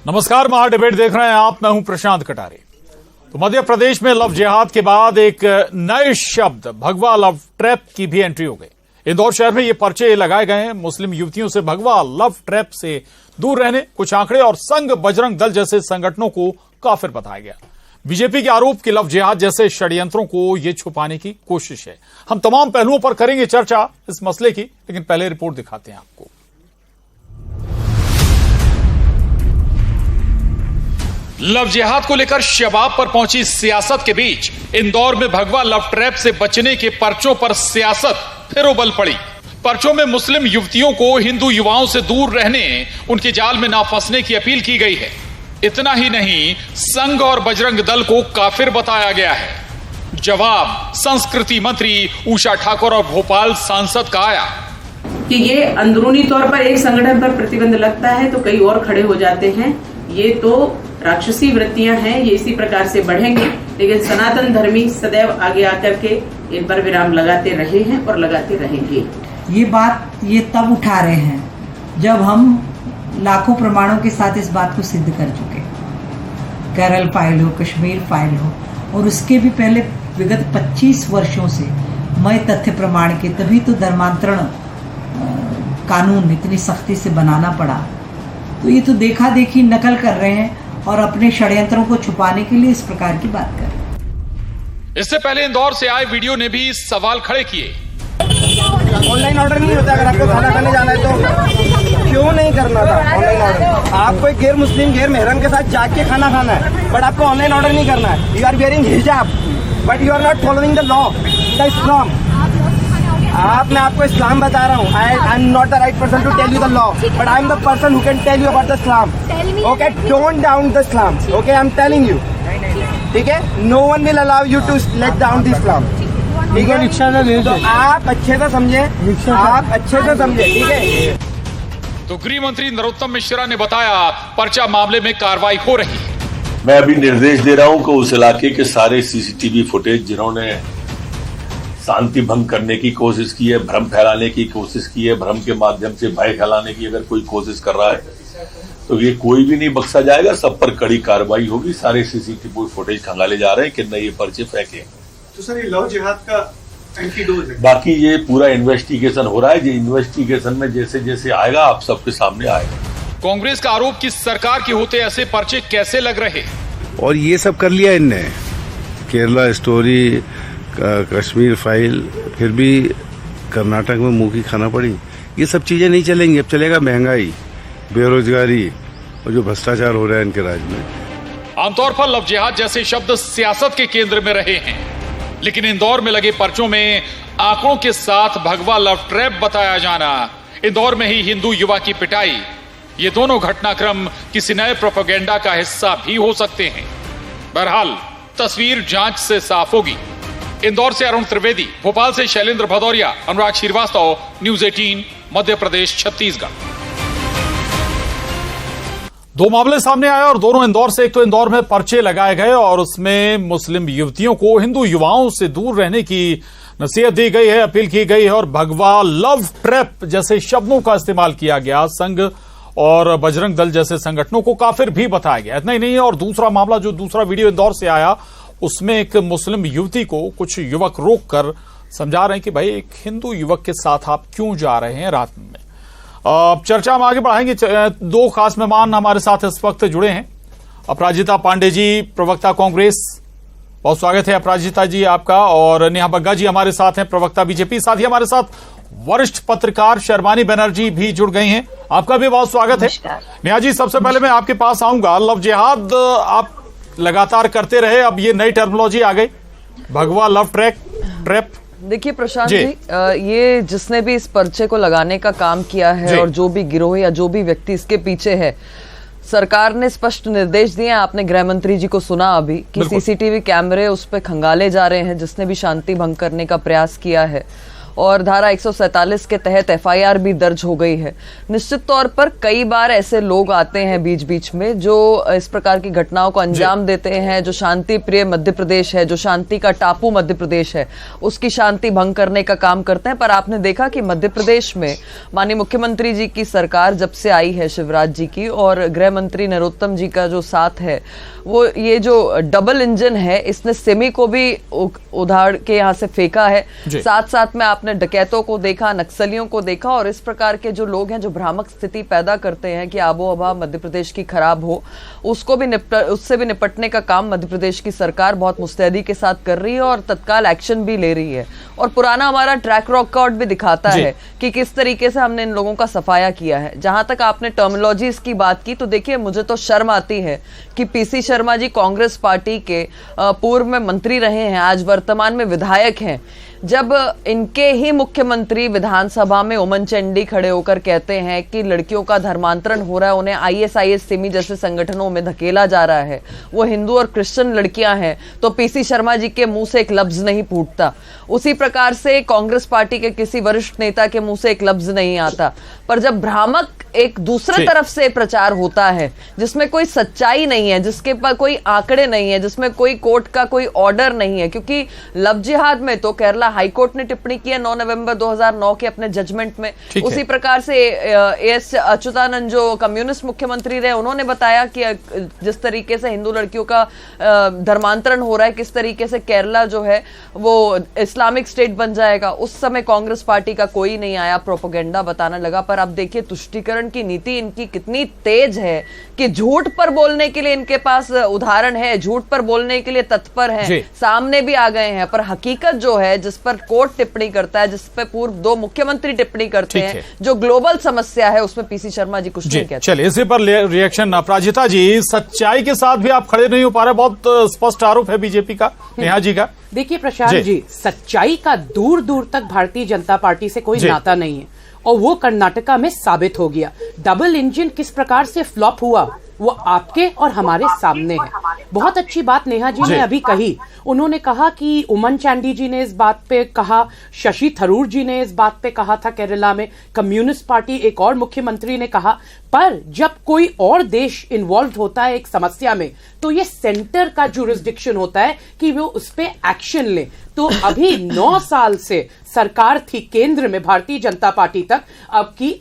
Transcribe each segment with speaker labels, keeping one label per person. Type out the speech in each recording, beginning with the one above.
Speaker 1: नमस्कार, महा डिबेट देख रहे हैं आप। मैं हूं प्रशांत कटारे। तो मध्य प्रदेश में लव जिहाद के बाद एक नए शब्द भगवा लव ट्रैप की भी एंट्री हो गई। इंदौर शहर में ये पर्चे लगाए गए हैं मुस्लिम युवतियों से भगवा लव ट्रैप से दूर रहने। कुछ आंकड़े और संघ बजरंग दल जैसे संगठनों को काफिर बताया गया। बीजेपी के आरोप कि लव जिहाद जैसे षड्यंत्रों को ये छुपाने की कोशिश है। हम तमाम पहलुओं पर करेंगे चर्चा इस मसले की, लेकिन पहले रिपोर्ट दिखाते हैं आपको। लव जिहाद को लेकर शबाब पर पहुंची सियासत के बीच इंदौर में भगवा लव ट्रैप से बचने के पर्चों पर सियासत फिर उबल पड़ी। पर्चों में मुस्लिम युवतियों को हिंदू युवाओं से दूर रहने, उनके जाल में ना फंसने की अपील की गई है। इतना ही नहीं, संघ और बजरंग दल को काफिर बताया गया है। जवाब संस्कृति मंत्री उषा ठाकुर और भोपाल सांसद का आया
Speaker 2: कि ये अंदरूनी तौर पर एक संगठन पर प्रतिबंध लगता है तो कई और खड़े हो जाते हैं। ये तो राक्षसी वृत्तियां हैं, ये इसी प्रकार से बढ़ेंगे। लेकिन सनातन धर्मी सदैव आगे आकर के इन पर विराम लगाते रहे हैं और लगाते रहेंगे।
Speaker 3: ये बात ये तब उठा रहे हैं जब हम लाखों प्रमाणों के साथ इस बात को सिद्ध कर चुके। केरल फाइल हो, कश्मीर फाइल हो, और उसके भी पहले विगत 25 वर्षों से मय तथ्य प्रमाण के, तभी तो धर्मांतरण कानून इतनी सख्ती से बनाना पड़ा। तो ये तो देखा देखी नकल कर रहे हैं और अपने षड्यंत्रों को छुपाने के लिए इस प्रकार की बात कर रहे हैं।
Speaker 1: इससे पहले इंदौर से आए वीडियो ने भी सवाल खड़े किए।
Speaker 4: ऑनलाइन ऑर्डर नहीं होता, अगर आपको खाना खाने जाना है तो क्यों नहीं करना था ऑनलाइन ऑर्डर? आपको एक गैर मुस्लिम गैर महरम के साथ जाके खाना खाना है, बट आपको ऑनलाइन ऑर्डर नहीं करना है। You are wearing hijab, but you are not following the law, the Islam. मैं आपको इस्लाम बता रहा हूँ। I am not the right person to tell you the law, but I am the person who can tell you about the Islam. Okay, don't down the Islam. Okay, I am telling you, ठीक है? No one will allow you to let down the Islam, ठीक है? तो आप अच्छे से समझे, आप अच्छे से समझे, ठीक है?
Speaker 1: तो गृह मंत्री नरोत्तम मिश्रा ने बताया पर्चा मामले में कार्रवाई हो रही है।
Speaker 5: मैं अभी निर्देश दे रहा हूं कि उस इलाके के सारे सीसीटीवी फुटेज जिन्होंने शांति भंग करने की कोशिश की है, भ्रम फैलाने की कोशिश की है, भ्रम के माध्यम से भय फैलाने की अगर कोई कोशिश कर रहा है तो ये कोई भी नहीं बख्शा जाएगा। सब पर कड़ी कार्रवाई होगी। सारे सीसीटीवी फुटेज खंगाले जा रहे हैं, कितना ये पर्चे फेंके।
Speaker 6: तो सर, ये लव जिहाद का एंटीडोट है।
Speaker 5: बाकी ये पूरा इन्वेस्टिगेशन हो रहा है। ये इन्वेस्टिगेशन में जैसे जैसे आएगा आप सबके सामने आएगा।
Speaker 1: कांग्रेस का आरोप कि सरकार के होते ऐसे पर्चे कैसे लग रहे,
Speaker 7: और ये सब कर लिया इनने। केरला स्टोरी, कश्मीर फाइल, फिर भी कर्नाटक में मुंह की खाना पड़ी। ये सब चीजें नहीं चलेंगी। अब चलेगा महंगाई, बेरोजगारी और जो भ्रष्टाचार हो रहा है इनके राज्य में।
Speaker 1: आमतौर पर लव जिहाद जैसे शब्द सियासत के केंद्र में रहे हैं, लेकिन इंदौर में लगे पर्चों में आंकड़ों के साथ भगवा लव ट्रैप बताया जाना, इंदौर में ही हिंदू युवा की पिटाई, ये दोनों घटनाक्रम किसी नए प्रोपेगेंडा का हिस्सा भी हो सकते हैं। बहरहाल तस्वीर जांच से साफ होगी। इंदौर से अरुण त्रिवेदी, भोपाल से शैलेंद्र भदौरिया, अनुराग श्रीवास्तव, न्यूज 18 मध्य प्रदेश छत्तीसगढ़। दो मामले सामने आए और दोनों इंदौर से। एक तो इंदौर में पर्चे लगाए गए और उसमें मुस्लिम युवतियों को हिंदू युवाओं से दूर रहने की नसीहत दी गई है, अपील की गई है और भगवा लव ट्रैप जैसे शब्दों का इस्तेमाल किया गया। संघ और बजरंग दल जैसे संगठनों को काफिर भी बताया गया। इतना ही नहीं, और दूसरा मामला, जो दूसरा वीडियो इंदौर से आया, उसमें एक मुस्लिम युवती को कुछ युवक रोककर समझा रहे हैं कि भाई एक हिंदू युवक के साथ आप क्यों जा रहे हैं रात में। चर्चा में आगे बढ़ाएंगे। दो खास मेहमान हमारे साथ इस वक्त जुड़े हैं। अपराजिता पांडे जी, प्रवक्ता कांग्रेस, बहुत स्वागत है अपराजिता जी आपका। और नेहा बग्गा जी हमारे साथ हैं, प्रवक्ता बीजेपी। साथ ही हमारे साथ वरिष्ठ पत्रकार शर्मानी बनर्जी भी जुड़ गई हैं, आपका भी बहुत स्वागत है। नेहा जी, सबसे पहले मैं आपके पास आऊंगा। लव जिहाद आप लगातार करते रहे, अब ये नई टर्मिनोलॉजी आ गई, भगवा लव ट्रैप।
Speaker 8: देखिए प्रशांत जी, ये जिसने भी इस पर्चे को लगाने का काम किया है और जो भी गिरोह या जो भी व्यक्ति इसके पीछे है, सरकार ने स्पष्ट निर्देश दिए। आपने गृह मंत्री जी को सुना अभी कि सीसीटीवी कैमरे उस पर खंगाले जा रहे हैं जिसने भी शांति भंग करने का प्रयास किया है। और धारा 147 के तहत FIR भी दर्ज हो गई है। निश्चित तौर पर कई बार ऐसे लोग आते हैं बीच बीच में जो इस प्रकार की घटनाओं को अंजाम देते हैं। जो शांति प्रिय मध्य प्रदेश है, जो शांति का टापू मध्य प्रदेश है, उसकी शांति भंग करने का काम करते हैं। पर आपने देखा कि मध्य प्रदेश में माननीय मुख्यमंत्री जी की सरकार जब से आई है, शिवराज जी की, और गृह मंत्री नरोत्तम जी का जो साथ है, वो ये जो डबल इंजन है, इसने सेमी को भी उधार के यहां से फेंका है। साथ साथ में आपने डकैतों को देखा, नक्सलियों को देखा, और इस प्रकार के जो लोग हैं जो भ्रामक स्थिति पैदा करते हैं कि आबो हवा मध्य प्रदेश की खराब हो, उससे भी निपटने का काम मध्य प्रदेश की सरकार बहुत मुस्तैदी के साथ कर रही है और तत्काल एक्शन भी ले रही है। और पुराना हमारा ट्रैक रिकॉर्ड भी दिखाता है कि किस तरीके से हमने इन लोगों का सफाया किया है। जहां तक आपने टर्मिनोलॉजीज की बात की, तो देखिए मुझे तो शर्म आती है कि PC शर्मा जी कांग्रेस पार्टी के पूर्व में मंत्री रहे हैं, आज वर्तमान में विधायक हैं। जब इनके ही मुख्यमंत्री विधानसभा में उमन चंडी खड़े होकर कहते हैं कि लड़कियों का धर्मांतरण हो रहा है, उन्हें ISIS सिमी जैसे संगठनों में धकेला जा रहा है, वो हिंदू और क्रिश्चियन लड़कियां हैं, तो PC शर्मा जी के मुंह से एक लफ्ज नहीं फूटता। उसी प्रकार से कांग्रेस पार्टी के किसी वरिष्ठ नेता के मुंह से एक लफ्ज नहीं आता। पर जब भ्रामक एक दूसरे तरफ से प्रचार होता है जिसमें कोई सच्चाई नहीं है, जिसके पास कोई आंकड़े नहीं है, जिसमें कोई कोर्ट का कोई ऑर्डर नहीं है, क्योंकि लव जिहाद में तो केरला हाईकोर्ट ने टिप्पणी की है 9 नवंबर 2009 के अपने जजमेंट में। उसी प्रकार से AS अच्युतानंद जो कम्युनिस्ट मुख्यमंत्री रहे, उन्होंने बताया कि जिस तरीके से हिंदू लड़कियों का धर्मांतरण हो रहा है, किस तरीके से केरला जो है वो इस्लामिक स्टेट बन जाएगा। उस समय कांग्रेस पार्टी का कोई नहीं आया, प्रोपेगेंडा बताने लगा। पर अब देखिए तुष्टीकरण की नीति इनकी कितनी तेज है कि झूठ पर बोलने के लिए इनके पास उदाहरण है, झूठ पर बोलने के लिए तत्पर हैं, सामने भी आ गए हैं। पर हकीकत जो है, जिस पर कोर्ट टिप्पणी करता है, जिस पर पूर्व 2 मुख्यमंत्री टिप्पणी करते हैं, जो ग्लोबल समस्या है, उसमें PC शर्मा जी कुछ नहीं कहते।
Speaker 1: चलिए इसी पर रिएक्शन अपराजिता जी, सच्चाई के साथ भी आप खड़े नहीं हो पा रहे, बहुत स्पष्ट आरोप है बीजेपी का, नेहा जी का।
Speaker 9: देखिए प्रशांत जी, सच्चाई का दूर दूर तक भारतीय जनता पार्टी से कोई नाता नहीं है, और वो कर्नाटका में साबित हो गया। डबल इंजन किस प्रकार से फ्लॉप हुआ वो आपके और हमारे सामने है। बहुत अच्छी बात नेहा जी ने अभी कही। उन्होंने कहा कि उमन चांडी जी ने इस बात पे कहा, शशि थरूर जी ने इस बात पे कहा था केरला में, कम्युनिस्ट पार्टी एक और मुख्यमंत्री ने कहा। पर जब कोई और देश इन्वॉल्व होता है एक समस्या में, तो ये सेंटर का जुरिस्डिक्शन होता है कि वो उस पे एक्शन ले। तो अभी 9 साल से सरकार थी केंद्र में भारतीय जनता पार्टी तक,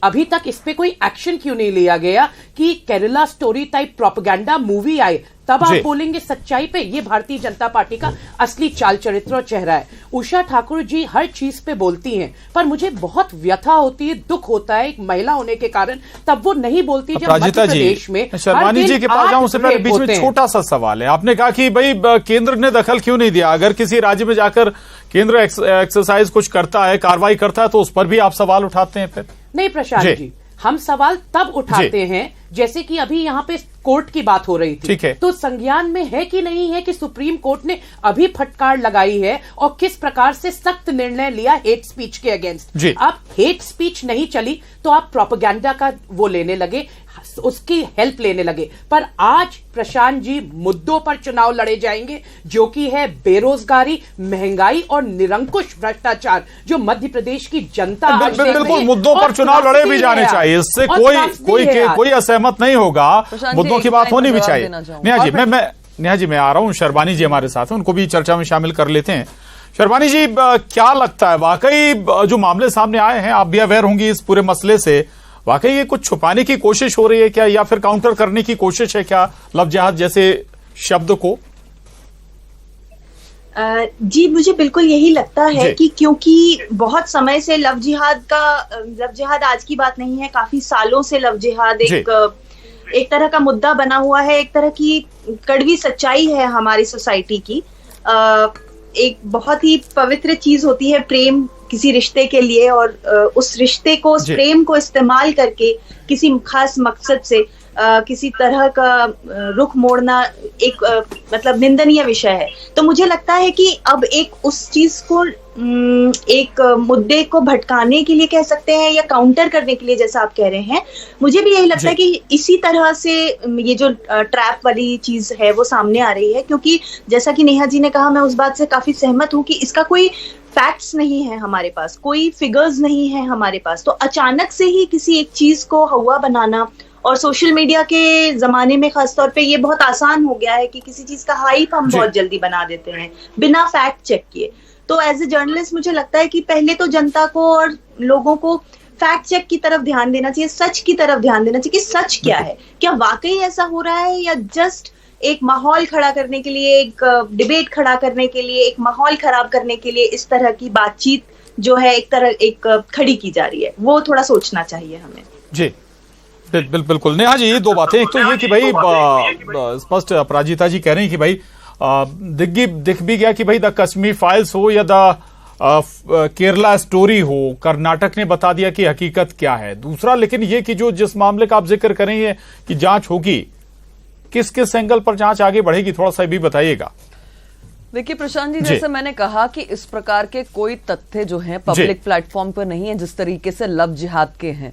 Speaker 9: अभी तक इस पे कोई एक्शन क्यों नहीं लिया गया कि Kerala story type propaganda movie आए, तब आप बोलेंगे सच्चाई पे। ये भारतीय जनता पार्टी का असली चाल चरित्र और चेहरा है। उषा ठाकुर जी हर चीज पे बोलती हैं, पर मुझे बहुत व्यथा होती है, दुख होता है एक महिला होने के कारण, तब वो नहीं बोलती जब मध्य प्रदेश में।
Speaker 1: शर्मानी जी के पास जाऊं उससे पहले बीच में छोटा सा सवाल है। आपने कहा कि भाई केंद्र ने दखल क्यों नहीं दिया? अगर किसी राज्य में जाकर केंद्र एक्सरसाइज कुछ करता है, कार्रवाई करता है, तो उस पर भी आप सवाल उठाते हैं फिर?
Speaker 9: नहीं प्रशांत जी, हम सवाल तब उठाते हैं जैसे कि अभी यहाँ पे कोर्ट की बात हो रही थी,
Speaker 1: ठीक है,
Speaker 9: तो संज्ञान में है कि नहीं है कि सुप्रीम कोर्ट ने अभी फटकार लगाई है और किस प्रकार से सख्त निर्णय लिया हेट स्पीच के अगेंस्ट। अब हेट स्पीच नहीं चली तो आप प्रोपेगेंडा का वो लेने लगे, उसकी हेल्प लेने लगे। पर आज प्रशांत जी मुद्दों पर चुनाव लड़े जाएंगे, जो कि है बेरोजगारी, महंगाई और निरंकुश भ्रष्टाचार, जो मध्य प्रदेश की जनता
Speaker 1: बिल्कुल मुद्दों पर चुनाव लड़े भी जाने चाहिए। इससे कोई असहमत नहीं होगा, मुद्दों की बात होनी भी चाहिए। नेहा जी मैं आ रहा हूं, शर्बानी जी हमारे साथ हैं, उनको भी चर्चा में शामिल कर लेते हैं। शर्बानी जी, क्या लगता है, वाकई जो मामले सामने आए हैं, आप भी अवेयर होंगी इस पूरे मसले से, वाकई ये कुछ छुपाने की कोशिश हो रही है क्या, या फिर काउंटर करने की कोशिश है क्या लव जिहाद जैसे शब्द को?
Speaker 10: जी मुझे बिल्कुल यही लगता है कि क्योंकि बहुत समय से लव जिहाद आज की बात नहीं है, काफी सालों से लव जिहाद एक तरह का मुद्दा बना हुआ है, एक तरह की कड़वी सच्चाई है हमारी सोसाइटी की। एक बहुत ही पवित्र चीज होती है प्रेम किसी रिश्ते के लिए, और उस रिश्ते को, उस प्रेम को इस्तेमाल करके किसी खास मकसद से किसी तरह का रुख मोड़ना एक मतलब निंदनीय विषय है। तो मुझे लगता है कि अब एक उस चीज को एक मुद्दे को भटकाने के लिए कह सकते हैं या काउंटर करने के लिए, जैसा आप कह रहे हैं, मुझे भी यही लगता है कि इसी तरह से ये जो ट्रैप वाली चीज है वो सामने आ रही है। क्योंकि जैसा कि नेहा जी ने कहा, मैं उस बात से काफी सहमत हूं कि इसका कोई फैक्ट्स नहीं है हमारे पास, कोई फिगर्स नहीं है हमारे पास। तो अचानक से ही किसी एक चीज को हवा बनाना, और सोशल मीडिया के जमाने में खासतौर पे ये बहुत आसान हो गया है कि किसी चीज का हाइप हम बहुत जल्दी बना देते हैं बिना फैक्ट चेक किए। तो एज ए जर्नलिस्ट मुझे लगता है कि पहले तो जनता को और लोगों को फैक्ट चेक की तरफ ध्यान देना चाहिए, सच की तरफ ध्यान देना चाहिए कि सच क्या है, क्या वाकई ऐसा हो रहा है, या जस्ट एक माहौल खड़ा करने के लिए, एक डिबेट खड़ा करने के लिए, एक माहौल खराब करने के लिए इस तरह की बातचीत जो है एक खड़ी की जा रही है। वो थोड़ा सोचना चाहिए हमें।
Speaker 1: जी बिल्कुल। नेहा जी, दो बातें। एक तो ये कि भाई स्पष्ट अपराजिता जी कह रही हैं कि भाई दिख भी गया कि भाई द कश्मीर फाइल्स हो या द केरला स्टोरी हो, कर्नाटक ने बता दिया कि हकीकत क्या है। दूसरा लेकिन ये कि जो जिस मामले का आप जिक्र करेंगे कि जांच होगी, किस किस एंगल पर जांच आगे बढ़ेगी, थोड़ा सा भी बताइएगा।
Speaker 8: देखिए प्रशांत जी, जैसे मैंने कहा कि इस प्रकार के कोई तथ्य जो हैं पब्लिक प्लेटफॉर्म पर नहीं है जिस तरीके से लव जिहाद के हैं।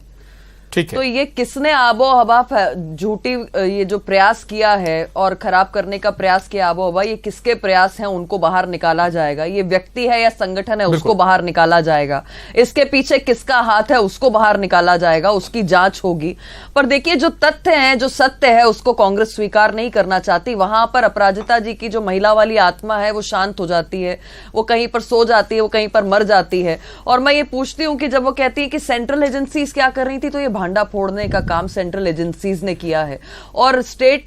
Speaker 1: ठीक है।
Speaker 8: तो ये किसने आबो हवा झूठी ये जो प्रयास किया है और खराब करने का प्रयास किया आबो हवा, ये किसके प्रयास हैं उनको बाहर निकाला जाएगा। ये व्यक्ति है या संगठन है उसको बाहर निकाला जाएगा। इसके पीछे किसका हाथ है उसको बाहर निकाला जाएगा, उसकी जांच होगी। पर देखिए जो तथ्य हैं, जो सत्य है, उसको कांग्रेस स्वीकार नहीं करना चाहती। वहां पर अपराजिता जी की जो महिला वाली आत्मा है वो शांत हो जाती है, वो कहीं पर सो जाती है, वो कहीं पर मर जाती है। और मैं ये पूछती हूँ कि जब वो कहती है कि सेंट्रल एजेंसीज क्या कर रही थी, तो ये भांडा फोड़ने का काम सेंट्रल एजेंसीज ने किया है। और स्टेट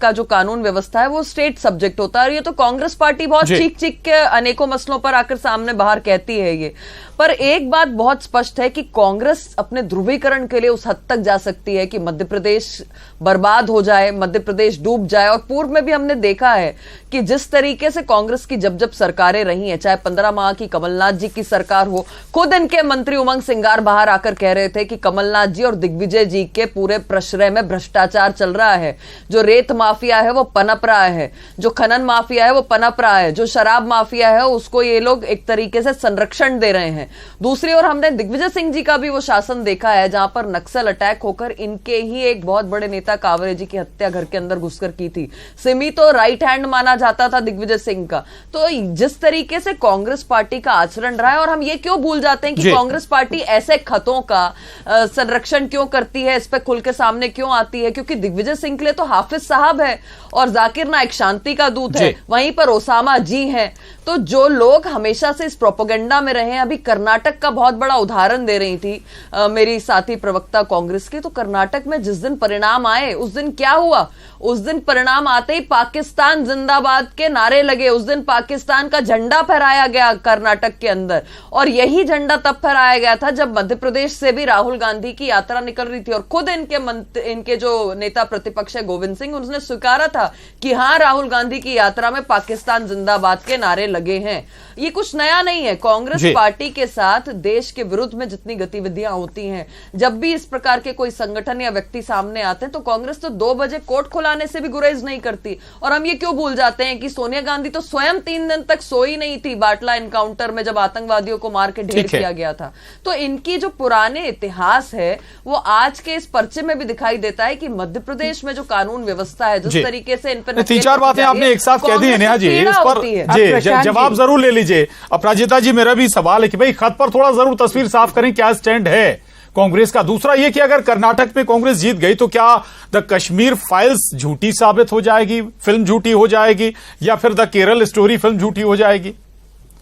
Speaker 8: का जो कानून व्यवस्था है वो स्टेट सब्जेक्ट होता है। और ये तो कांग्रेस पार्टी बहुत चीख चीख के अनेकों मसलों पर आकर सामने बाहर कहती है ये। पर एक बात बहुत स्पष्ट है कि कांग्रेस अपने ध्रुवीकरण के लिए उस हद तक जा सकती है कि मध्य प्रदेश बर्बाद हो जाए, मध्य प्रदेश डूब जाए। और पूर्व में भी हमने देखा है कि जिस तरीके से कांग्रेस की जब जब सरकारें रही हैं, चाहे 15 माह की कमलनाथ जी की सरकार हो, खुद इनके मंत्री उमंग सिंगार बाहर आकर कह रहे थे कि कमलनाथ जी और दिग्विजय जी के पूरे प्रश्रय में भ्रष्टाचार चल रहा है। जो रेत माफिया है वो पनप रहा है, जो खनन माफिया है वो पनप रहा है, जो शराब माफिया है उसको ये लोग एक तरीके से संरक्षण दे रहे हैं। दूसरी ओर हमने दिग्विजय सिंह जी का भी वो शासन देखा है जहां पर नक्सल अटैक होकर इनके ही एक बहुत बड़े नेता कावरे जी की हत्या घर के अंदर घुसकर की थी। सिमी तो राइट हैंड माना जाता था दिग्विजय सिंह का। तो जिस तरीके से कांग्रेस पार्टी का आचरण रहा है, और हम ये क्यों भूल जाते हैं कि कांग्रेस पार्टी ऐसे खतों का संरक्षण क्यों करती है, इस पर खुल के सामने क्यों आती है, क्योंकि दिग्विजय सिंह के लिए तो हाफिज साहब है और जाकिर नाइक शांति का दूत है, वहीं पर ओसामा जी हैं। तो जो लोग हमेशा से इस प्रोपेगेंडा में रहे हैं, अभी कर्नाटक का बहुत बड़ा उदाहरण दे रही थी मेरी साथी प्रवक्ता कांग्रेस की। तो कर्नाटक में जिस दिन परिणाम आए उस दिन क्या हुआ, उस दिन परिणाम आते ही पाकिस्तान जिंदाबाद के नारे लगे, उस दिन पाकिस्तान का झंडा फहराया गया कर्नाटक के अंदर। और यही झंडा तब फहराया गया था जब मध्य प्रदेश से भी राहुल गांधी की यात्रा निकल रही थी। और खुद इनके जो नेता प्रतिपक्ष है गोविंद सिंह, उसने स्वीकारा था कि हां राहुल गांधी की यात्रा में पाकिस्तान जिंदाबाद के नारे लगे हैं। ये कुछ नया नहीं है। कांग्रेस पार्टी के साथ देश के विरुद्ध में जितनी गतिविधियां होती हैं, जब भी इस प्रकार के कोई संगठन या व्यक्ति सामने आते हैं, तो कांग्रेस तो 2 बजे कोर्ट खुलाने से भी गुरेज नहीं करती। और हम ये क्यों भूल जाते हैं कि सोनिया गांधी तो स्वयं 3 दिन तक सोई नहीं थी बाटला एनकाउंटर में, जब आतंकवादियों को मार के ढेर किया गया था। तो इनकी जो पुराने इतिहास है वो आज के इस पर्चे में भी दिखाई देता है कि मध्य प्रदेश में जो कानून व्यवस्था है, जिस तरीके से इन पर
Speaker 1: 3-4 बातें आपने एक साथ कह दी है नेहा जी, इस पर जवाब जरूर ले लीजिए। अपराजिता जी, मेरा भी सवाल है कि भाई खत पर थोड़ा जरूर तस्वीर साफ करें, क्या स्टैंड है कांग्रेस का। दूसरा ये कि अगर कर्नाटक में कांग्रेस जीत गई तो क्या द कश्मीर फाइल्स झूठी साबित हो जाएगी, फिल्म झूठी हो जाएगी, या फिर द केरल स्टोरी फिल्म झूठी हो जाएगी?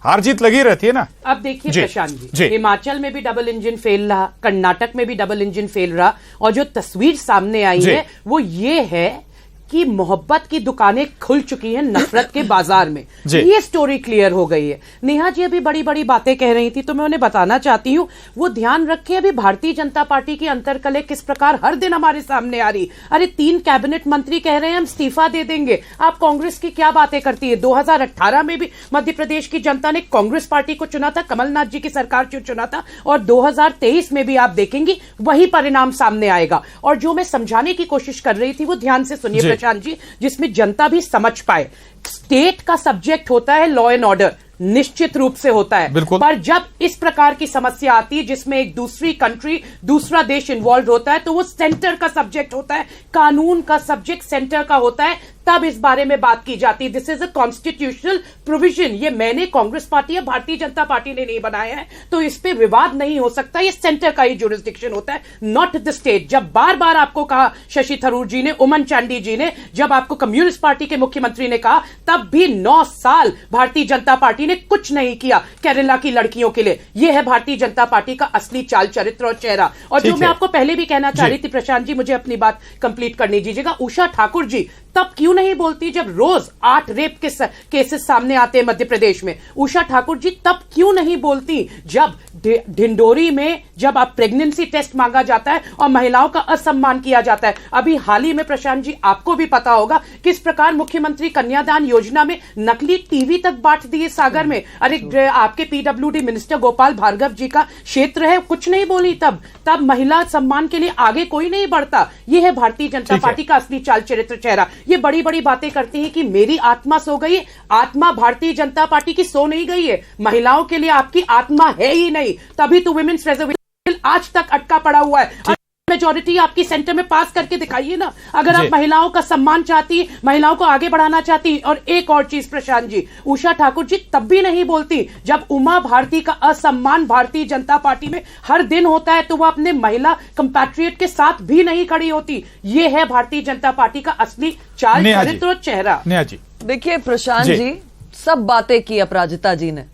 Speaker 1: हार जीत लगी रहती है ना।
Speaker 9: अब देखिए प्रशांत जी, हिमाचल में भी डबल इंजन फेल रहा, कर्नाटक में भी डबल इंजन फेल रहा, और जो तस्वीर सामने आई है वो ये है कि मोहब्बत की दुकानें खुल चुकी हैं नफरत के बाजार में। ये स्टोरी क्लियर हो गई है। नेहा जी अभी बड़ी बड़ी बातें कह रही थी, तो मैं उन्हें बताना चाहती हूं वो ध्यान रखे अभी भारतीय जनता पार्टी की अंतरकलह किस प्रकार हर दिन हमारे सामने आ रही। अरे 3 कैबिनेट मंत्री कह रहे हैं हम इस्तीफा दे देंगे। आप कांग्रेस की क्या बातें करती है? 2018 में भी मध्य प्रदेश की जनता ने कांग्रेस पार्टी को चुना था, कमलनाथ जी की सरकार को चुना था, और 2023 में भी आप देखेंगी वही परिणाम सामने आएगा। और जो मैं समझाने की कोशिश कर रही थी वो ध्यान से सुनिए प्रशांत जी, जिसमें जनता भी समझ पाए। स्टेट का सब्जेक्ट होता है लॉ एंड ऑर्डर, निश्चित रूप से होता है, पर जब इस प्रकार की समस्या आती है जिसमें एक दूसरी कंट्री, दूसरा देश इन्वॉल्व होता है, तो वो सेंटर का सब्जेक्ट होता है, कानून का सब्जेक्ट सेंटर का होता है, तब इस बारे में बात की जाती है। This is a constitutional provision. ये मैंने कांग्रेस पार्टी या भारतीय जनता पार्टी ने नहीं बनाया है, तो इस पे विवाद नहीं हो सकता। ये सेंटर का ही जुरिस्डिक्शन होता है, नॉट द स्टेट। जब बार बार आपको कहा शशि थरूर जी ने, उमन चांडी जी ने, जब आपको कम्युनिस्ट पार्टी के मुख्यमंत्री ने कहा, तब भी 9 साल भारतीय जनता पार्टी ने कुछ नहीं किया केरला की लड़कियों के लिए। यह है भारतीय जनता पार्टी का असली चाल चरित्र और चेहरा। और जो मैं आपको पहले भी कहना चाह रही थी प्रशांत जी, मुझे अपनी बात कंप्लीट करने दीजिएगा। उषा ठाकुर जी तब क्यों नहीं बोलती जब रोज 8 रेप के केसेस सामने आते हैं मध्य प्रदेश में? उषा ठाकुर जी तब क्यों नहीं बोलती जब ढिंडोरी में जब आप प्रेगनेंसी टेस्ट मांगा जाता है और महिलाओं का असम्मान किया जाता है? अभी हाल ही में प्रशांत जी आपको भी पता होगा किस प्रकार मुख्यमंत्री कन्यादान योजना में नकली टीवी तक बांट दिए सागर में। अरे आपके पीडब्ल्यूडी मिनिस्टर गोपाल भार्गव जी का क्षेत्र है, कुछ नहीं बोली तब महिला सम्मान के लिए आगे कोई नहीं बढ़ता। यह है भारतीय जनता पार्टी का असली चाल चरित्र चेहरा। ये बड़ी बड़ी बातें करती है कि मेरी आत्मा सो गई। आत्मा भारतीय जनता पार्टी की सो नहीं गई है, महिलाओं के लिए आपकी आत्मा है ही नहीं, तभी तो वुमेन्स रिजर्वेशन आज तक अटका पड़ा हुआ है। मेजॉरिटी आपकी सेंटर में पास करके दिखाइए ना, अगर आप महिलाओं का सम्मान चाहती, महिलाओं को आगे बढ़ाना चाहती। और एक और चीज प्रशांत जी, उषा ठाकुर जी तब भी नहीं बोलती जब उमा भारती का असम्मान भारतीय जनता पार्टी में हर दिन होता है, तो वो अपने महिला कंपैट्रियट के साथ भी नहीं खड़ी होती। ये है भारतीय जनता पार्टी का असली चाल चरित्र और चेहरा।
Speaker 8: देखिए प्रशांत जी, सब बातें की अपराजिता जी ने,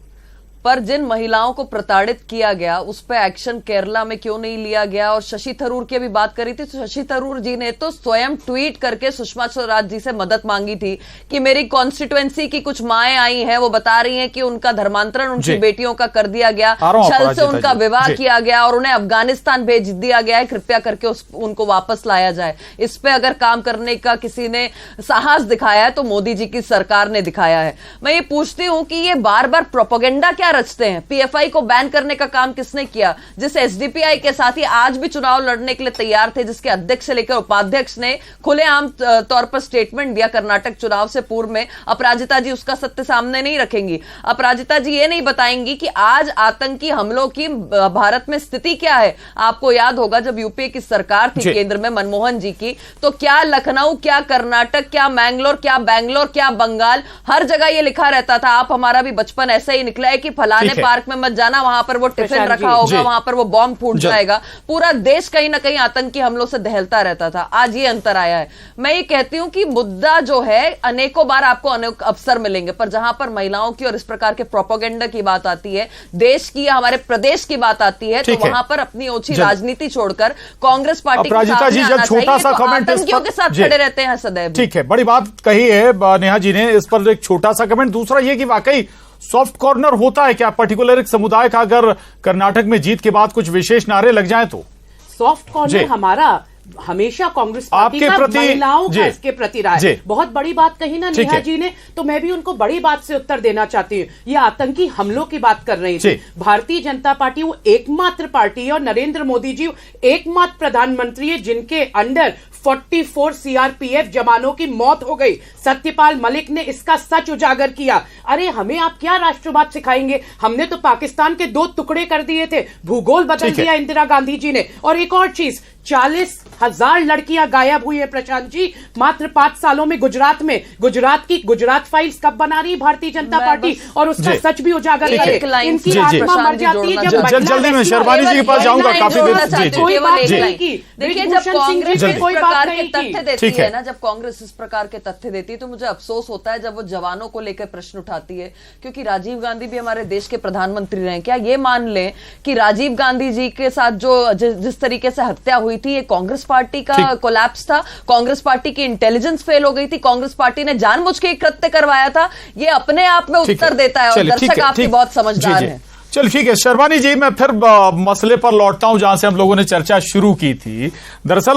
Speaker 8: पर जिन महिलाओं को प्रताड़ित किया गया उस पर एक्शन केरला में क्यों नहीं लिया गया? और शशि थरूर की भी बात करी थी, तो शशि थरूर जी ने तो स्वयं ट्वीट करके सुषमा स्वराज जी से मदद मांगी थी कि मेरी कॉन्स्टिट्यूएंसी की कुछ माएं आई हैं, वो बता रही हैं कि उनका धर्मांतरण उनकी बेटियों का कर दिया गया, छल से उनका विवाह किया गया और उन्हें अफगानिस्तान भेज दिया गया है, कृपया करके उनको वापस लाया जाए। इस पे अगर काम करने का किसी ने साहस दिखाया है तो मोदी जी की सरकार ने दिखाया है। मैं ये पूछती हूं कि ये बार बार प्रोपेगेंडा क्या रचते हैं? पीएफआई को बैन करने का काम किसने किया? जिस एसडीपीआई के साथ ही आज भी चुनाव लड़ने के लिए तैयार थे, जिसके अध्यक्ष से लेकर उपाध्यक्ष ने खुलेआम तौर पर स्टेटमेंट दिया कर्नाटक चुनाव से पूर्व में, अपराजिता जी उसका सत्य सामने नहीं रखेंगी। अपराजिता जी ये नहीं बताएंगी कि आज आतंकी हमलों की भारत में स्थिति क्या है। आपको याद होगा जब यूपीए की सरकार थी केंद्र में मनमोहन जी की, तो क्या लखनऊ, क्या कर्नाटक, क्या मैंगलोर, क्या बैंगलोर, क्या बंगाल, हर जगह ये लिखा रहता था। आप हमारा भी बचपन ऐसा ही निकला है कि फलाने पार्क में मत जाना, वहां पर वो टिफिन रखा होगा, वहां पर वो बॉम्ब फूट जाएगा। पूरा देश कहीं ना कहीं आतंकी हमलों से दहलता रहता था। आज ये अंतर आया है। मैं ये कहती हूं कि मुद्दा जो है अनेकों बार आपको अनेक अवसर मिलेंगे, पर जहां पर महिलाओं की और इस प्रकार के प्रोपेगेंडा की बात आती है, देश की या हमारे प्रदेश की बात आती है, तो वहां पर अपनी ओछी राजनीति छोड़कर कांग्रेस पार्टी के साथ आतंकियों के साथ खड़े रहते हैं सदैव।
Speaker 1: ठीक है, बड़ी बात कही है नेहा जी ने। इस पर एक छोटा सा कमेंट। दूसरा ये कि वाकई सॉफ्ट कॉर्नर होता है क्या पर्टिकुलर एक समुदाय का, अगर कर्नाटक में जीत के बाद कुछ विशेष नारे लग जाएं तो?
Speaker 9: सॉफ्ट कॉर्नर हमारा हमेशा कांग्रेस पार्टी का महिलाओं का इसके प्रति राय। बहुत बड़ी बात कही ना नेहा जी ने, तो मैं भी उनको बड़ी बात से उत्तर देना चाहती हूँ। ये आतंकी हमलों की बात कर रही थी। भारतीय जनता पार्टी वो एकमात्र पार्टी है और नरेंद्र मोदी जी एकमात्र प्रधानमंत्री है जिनके अंडर 44 सीआरपीएफ जवानों की मौत हो गई। सत्यपाल मलिक ने इसका सच उजागर किया। अरे हमें आप क्या राष्ट्रवाद सिखाएंगे? हमने तो पाकिस्तान के 2 टुकड़े कर दिए थे, भूगोल बदल दिया इंदिरा गांधी जी ने। और एक और चीज, 40,000 लड़कियां गायब हुई है प्रशांत जी मात्र 5 सालों में गुजरात में। गुजरात फाइल्स कब बना रही भारतीय जनता पार्टी, और उसका सच भी उजागर करे। इनकी आत्मा मर जाती है जब
Speaker 1: जल्दी में शर्मानी जी के पास जाऊंगा, काफी देर
Speaker 9: कोई बात नहीं की। देखिए जब कांग्रेस में कोई बात
Speaker 8: प्रकार के
Speaker 9: नहीं की।
Speaker 8: तथ्य देती
Speaker 1: ठीक है
Speaker 8: है ना, जब कांग्रेस इस प्रकार के तथ्य देती है तो मुझे अफसोस होता है जब वो जवानों को लेकर प्रश्न उठाती है, क्योंकि राजीव गांधी भी हमारे देश के प्रधानमंत्री रहे। क्या ये मान लें कि राजीव गांधी जी के साथ जो जिस तरीके से हत्या हुई थी, ये कांग्रेस पार्टी का कोलैप्स था, कांग्रेस पार्टी की इंटेलिजेंस फेल हो गई थी, कांग्रेस पार्टी ने जानबूझ के कृत्य करवाया था? ये अपने आप में उत्तर देता है और दर्शक आपकी बहुत समझदार है।
Speaker 1: चल ठीक है शर्वानी जी, मैं फिर मसले पर लौटता हूं जहां से हम लोगों ने चर्चा शुरू की थी। दरअसल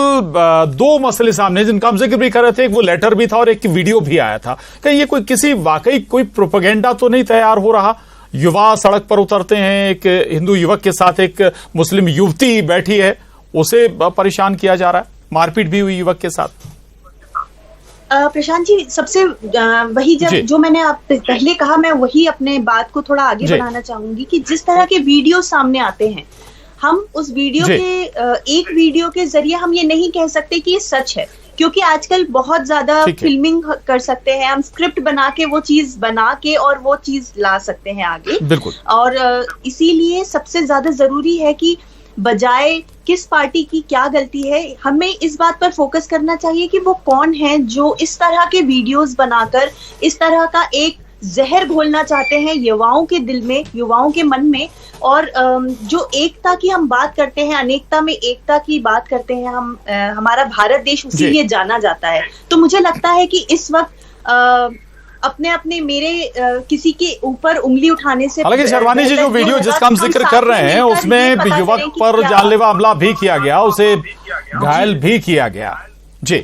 Speaker 1: दो मसले सामने जिनका हम जिक्र भी कर रहे थे, एक वो लेटर भी था और एक वीडियो भी आया था। कहीं ये कोई वाकई कोई प्रोपेगेंडा तो नहीं तैयार हो रहा? युवा सड़क पर उतरते हैं, एक हिंदू युवक के साथ एक मुस्लिम युवती बैठी है, उसे परेशान किया जा रहा है, मारपीट भी हुई युवक के साथ।
Speaker 10: प्रशांत जी, सबसे वही जो मैंने आप पहले कहा, मैं वही अपने बात को थोड़ा आगे बढ़ाना चाहूंगी कि जिस तरह के वीडियो सामने आते हैं, हम उस वीडियो के एक वीडियो के जरिए हम ये नहीं कह सकते कि ये सच है, क्योंकि आजकल बहुत ज्यादा फिल्मिंग कर सकते हैं हम, स्क्रिप्ट बना के वो चीज बना के और वो चीज ला सकते हैं आगे।
Speaker 1: बिल्कुल।
Speaker 10: और इसीलिए सबसे ज्यादा जरूरी है कि बजाय किस पार्टी की क्या गलती है, हमें इस बात पर फोकस करना चाहिए कि वो कौन है जो इस तरह के वीडियोस बनाकर इस तरह का एक जहर घोलना चाहते हैं युवाओं के दिल में, युवाओं के मन में। और जो एकता की हम बात करते हैं, अनेकता में एकता की बात करते हैं हम, हमारा भारत देश उसी लिए जाना जाता है। तो मुझे लगता है कि इस वक्त अपने मेरे किसी के ऊपर उंगली उठाने से,
Speaker 1: हालांकि शर्वानी जी जो वीडियो जिसका हम जिक्र कर रहे हैं उसमें युवक पर जानलेवा हमला भी किया गया, उसे घायल भी किया गया। जी,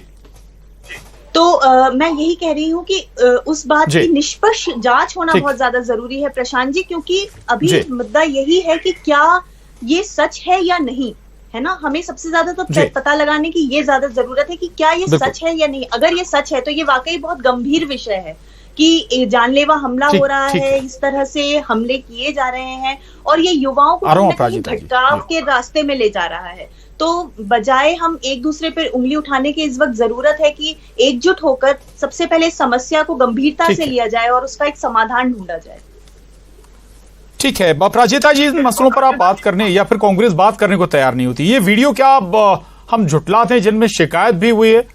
Speaker 10: तो मैं यही कह रही हूँ कि उस बात की निष्पक्ष जांच होना बहुत ज्यादा जरूरी है प्रशांत जी, क्योंकि अभी मुद्दा यही है कि क्या ये सच है या नहीं, है ना। हमें सबसे ज्यादा तो पता लगाने की ये ज्यादा जरूरत है कि क्या ये सच है या नहीं। अगर ये सच है तो ये वाकई बहुत गंभीर विषय है कि जानलेवा हमला हो रहा है, इस तरह से हमले किए जा रहे हैं और ये युवाओं को भटकाव के रास्ते में ले जा रहा है। तो बजाय हम एक दूसरे पर उंगली उठाने के इस वक्त जरूरत है कि एकजुट होकर सबसे पहले समस्या को गंभीरता से लिया जाए और उसका एक समाधान ढूंढा जाए।
Speaker 1: ठीक है अपराजिता जी, इन मसलों पर आप बात करने या फिर कांग्रेस बात करने को तैयार नहीं होती। ये वीडियो क्या हम झुटलाते हैं जिनमें शिकायत भी हुई है,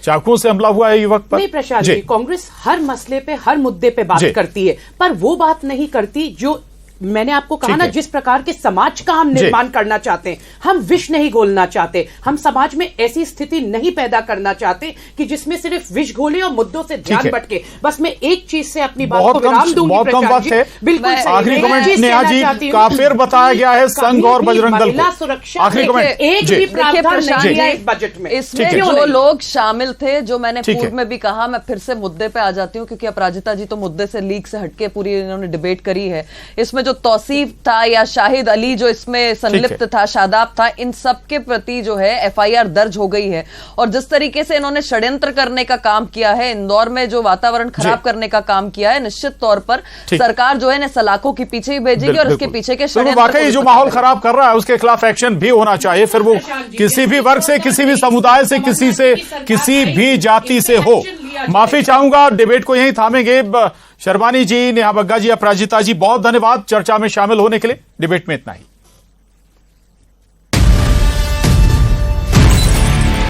Speaker 1: चाकुओं से हमला हुआ है युवक पर?
Speaker 9: नहीं प्रशांत जी, कांग्रेस हर मसले पे हर मुद्दे पे बात करती है, पर वो बात नहीं करती जो मैंने आपको कहा ना, जिस प्रकार के समाज का हम निर्माण करना चाहते हैं। हम विष नहीं घोलना चाहते, हम समाज में ऐसी स्थिति नहीं पैदा करना चाहते कि जिसमें सिर्फ विष घोले और मुद्दों से ध्यान भटके। बस मैं एक चीज से अपनी बात को विराम दूंगी प्रशांत जी, बिल्कुल
Speaker 1: आखिरी कमेंट नेहा जी, काफिर बताया गया है संघ और बजरंग दल को।
Speaker 9: सुरक्षा
Speaker 1: आखिरी कमेंट,
Speaker 9: एक भी प्रावधान नहीं है इस बजट में।
Speaker 8: इसमें जो लोग शामिल थे, जो मैंने पूर्व में भी कहा, मैं फिर से मुद्दे पे आ जाती हूँ क्योंकि अपराजिता जी तो मुद्दे से लीक से हटके पूरी इन्होंने डिबेट करी है। इसमें जो तौसीफ था या शाहिद अली जो इसमें संलिप्त था, शादाब था, इन सब के प्रति जो है एफआईआर दर्ज हो गई है। और जिस तरीके से इन्होंने षड्यंत्र करने का काम किया है, इंदौर में जो वातावरण खराब करने का काम किया है, निश्चित तौर पर सरकार जो है इन्हें सलाखों के पीछे ही भेजेगी और इसके पीछे के
Speaker 1: वाकई जो माहौल खराब कर रहा है उसके खिलाफ एक्शन भी होना चाहिए, फिर वो किसी भी वर्ग से, किसी भी समुदाय से, किसी भी जाति से हो। माफी चाहूंगा, डिबेट को यहीं थामेंगे। शर्वानी जी, नेहा बग्गा जी, अपराजिता जी, बहुत धन्यवाद चर्चा में शामिल होने के लिए। डिबेट में इतना ही।